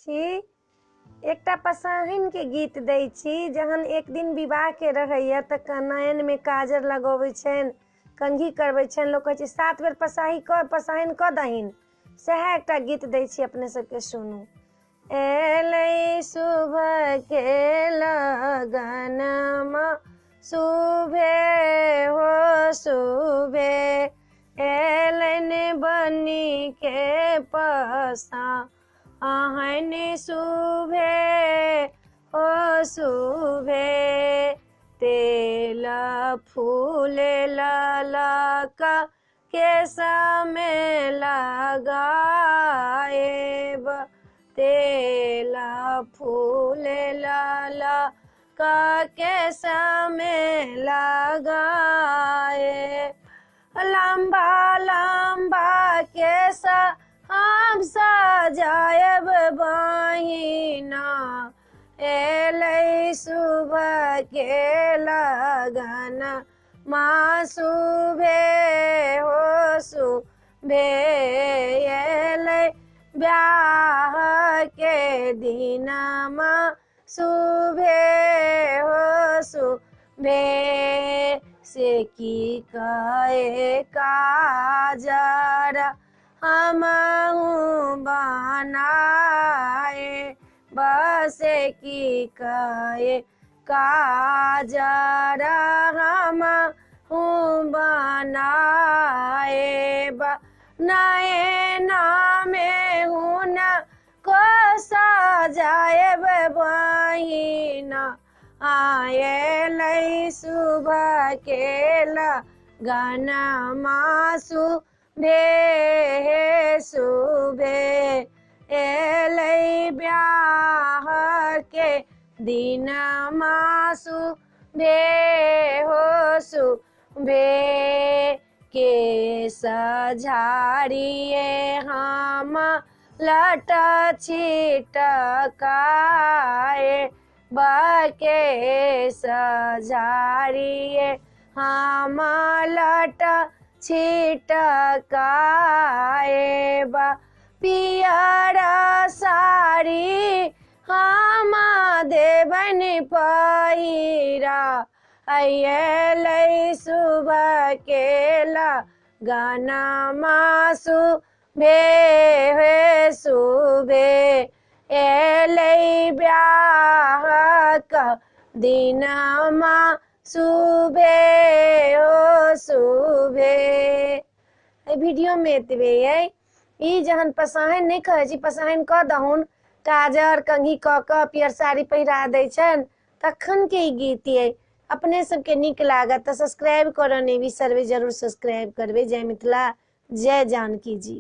छी। एकटा पसाहिन के गीत दै छी। जहन एक दिन विवाह के रहैया तऽ कनैन में काजर लगबै छनि, कंघी करबै छनि, लोग कहै छै 7 बेर पसाहिन कऽ दहिन। सएह एकटा गीत दै छी, अपने सबके सुनू। एलै सुबह के लगनमा सुबे हो सुबे, एलन बनी के पसाहिन सुबे हो सुबे, तेल फूल ललक केस में लगाएब, तेल फूल ललक केस में लगाए, लंबा लंबा केस हम सजाएब बहिना, एलै सुबह के लगन माँ सुबे हो सुबे, एलै ब्याह के दिनमा सुबे हो सुबे, से की कहे काजर हमहूँ बनाए, बसे की कहे काजर हमहूँ बनाए, नयना में हुन को सजाएब बहिना, आएलै सुबह के लगनमा सुबे सुबे, एलै ब्याह के दिनमा सुबे हो सुबे, केस झाड़िए हम लट छिटकाए, केस झाड़िए हम लट छिटकाए, पियर साड़ी हम देबन पहिरा, अयलै सुबह के लगनमा सुबे हे सुबे, एलै ब्याह का दिनमा सुबे हो सुबे। वीडियो में एतबे अइ। ई जहन पसाहिन नहीं कहै छी, पसाहिन कऽ दहुन, काजर कंघी कऽ कऽ पियर साड़ी पहिरा दै छनि, तखन के ई गीत अइ। अपने सबके नीक लागत तऽ सब्सक्राइब करऽ नहि बिसरबै, जरूर सब्सक्राइब करबै। जय मिथिला, जय जानकी जी।